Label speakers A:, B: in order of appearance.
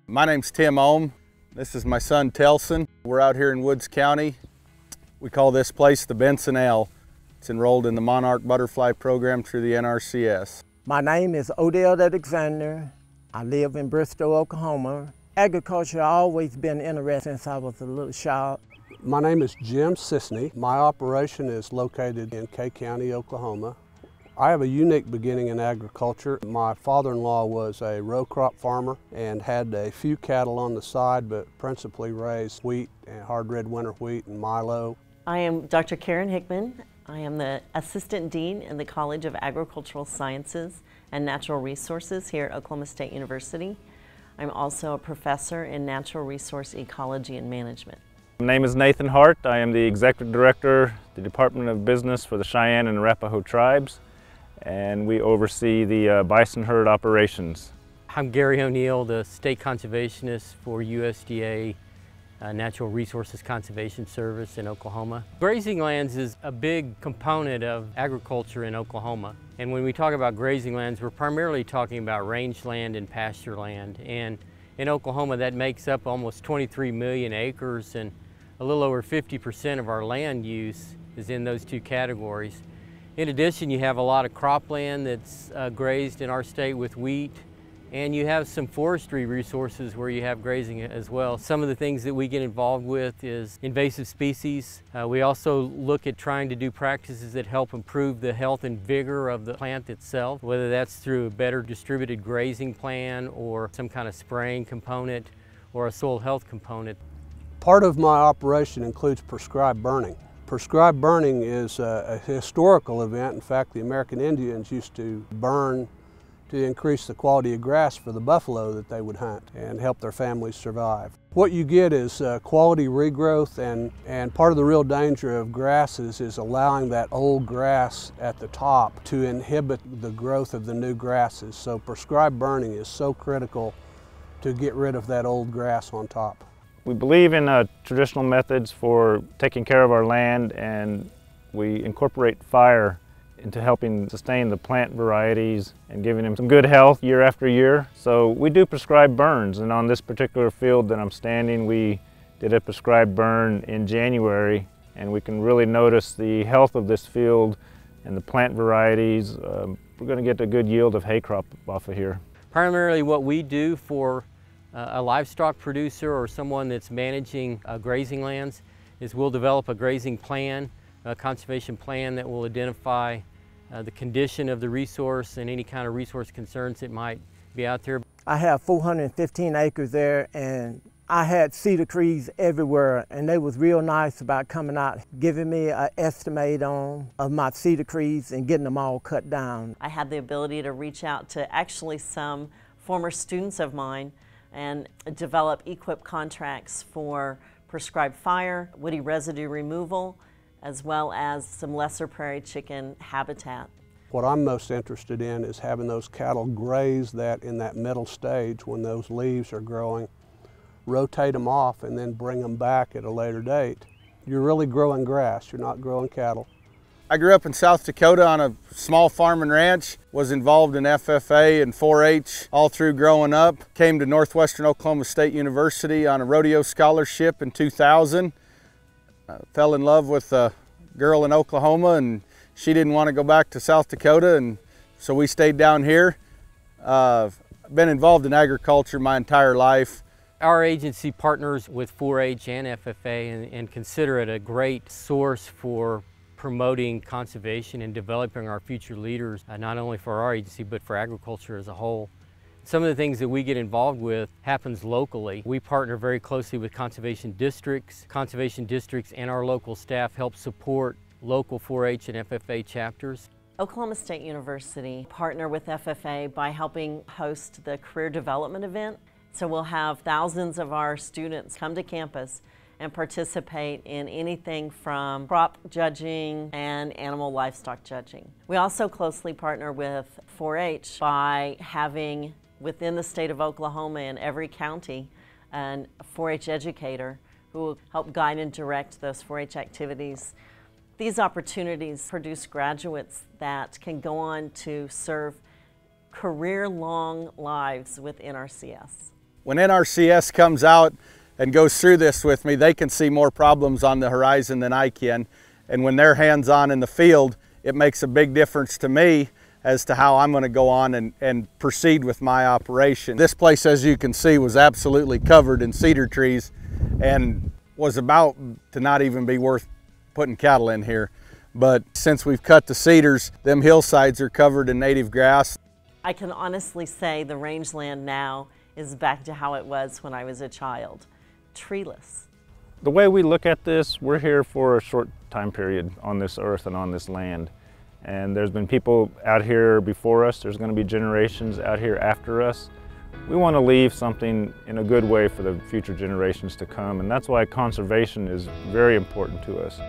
A: My name's Tim Ohm. This is my son Telson. We're out here in Woods County. We call this place the Benson L. It's enrolled in the Monarch Butterfly Program through the NRCS.
B: My name is Odell Alexander. I live in Bristol, Oklahoma. Agriculture has always been interesting since I was a little child.
C: My name is Jim Sisney. My operation is located in Kay County, Oklahoma. I have a unique beginning in agriculture. My father-in-law was a row crop farmer and had a few cattle on the side, but principally raised wheat and hard red winter wheat and milo.
D: I am Dr. Karen Hickman. I am the Assistant Dean in the College of Agricultural Sciences and Natural Resources here at Oklahoma State University. I'm also a professor in Natural Resource Ecology and Management.
E: My name is Nathan Hart. I am the Executive Director, the Department of Business for the Cheyenne and Arapaho tribes, and we oversee the bison herd operations.
F: I'm Gary O'Neill, the State Conservationist for USDA Natural Resources Conservation Service in Oklahoma. Grazinglands is a big component of agriculture in Oklahoma. And when we talk about grazinglands, we're primarily talking about rangeland and pasture land. And in Oklahoma, that makes up almost 23 million acres, and a little over 50% of our land use is in those two categories. In addition, you have a lot of cropland that's grazed in our state with wheat, and you have some forestry resources where you have grazing as well. Some of the things that we get involved with is invasive species. We also look at trying to do practices that help improve the health and vigor of the plant itself, whether that's through a better distributed grazing plan or some kind of spraying component or a soil health component.
C: Part of my operation includes prescribed burning. Prescribed burning is a historical event. In fact, the American Indians used to burn to increase the quality of grass for the buffalo that they would hunt and help their families survive. What you get is quality regrowth, and part of the real danger of grasses is allowing that old grass at the top to inhibit the growth of the new grasses. So prescribed burning is so critical to get rid of that old grass on top.
E: We believe in traditional methods for taking care of our land, and we incorporate fire into helping sustain the plant varieties and giving them some good health year after year. So we do prescribed burns, and on this particular field that I'm standing, we did a prescribed burn in January, and we can really notice the health of this field and the plant varieties. We're going to get a good yield of hay crop off of here.
F: Primarily what we do for a livestock producer or someone that's managing grazing lands is we'll develop a grazing plan, a conservation plan that will identify the condition of the resource and any kind of resource concerns that might be out there.
B: I have 415 acres there, and I had cedar trees everywhere, and they was real nice about coming out, giving me an estimate of my cedar trees and getting them all cut down.
D: I had the ability to reach out to actually some former students of mine and develop EQIP contracts for prescribed fire, woody residue removal, as well as some lesser prairie chicken habitat.
C: What I'm most interested in is having those cattle graze that in that middle stage when those leaves are growing, rotate them off, and then bring them back at a later date. You're really growing grass, you're not growing cattle.
A: I grew up in South Dakota on a small farm and ranch, was involved in FFA and 4-H all through growing up. Came to Northwestern Oklahoma State University on a rodeo scholarship in 2000. Fell in love with a girl in Oklahoma, and she didn't want to go back to South Dakota, and so we stayed down here. I've been involved in agriculture my entire life.
F: Our agency partners with 4-H and FFA and consider it a great source for promoting conservation and developing our future leaders, not only for our agency but for agriculture as a whole. Some of the things that we get involved with happens locally. We partner very closely with conservation districts. Conservation districts and our local staff help support local 4-H and FFA chapters.
D: Oklahoma State University partner with FFA by helping host the career development event. So we'll have thousands of our students come to campus and participate in anything from crop judging and animal livestock judging. We also closely partner with 4-H by having within the state of Oklahoma in every county a 4-H educator who will help guide and direct those 4-H activities These opportunities produce graduates that can go on to serve career-long lives with NRCS.
A: When NRCS comes out and goes through this with me, they can see more problems on the horizon than I can. And when they're hands-on in the field, it makes a big difference to me as to how I'm going to go on and proceed with my operation. This place, as you can see, was absolutely covered in cedar trees and was about to not even be worth putting cattle in here. But since we've cut the cedars, them hillsides are covered in native grass.
D: I can honestly say the rangeland now is back to how it was when I was a child, treeless.
E: The way we look at this, we're here for a short time period on this earth and on this land. And there's been people out here before us, there's going to be generations out here after us. We want to leave something in a good way for the future generations to come, and that's why conservation is very important to us.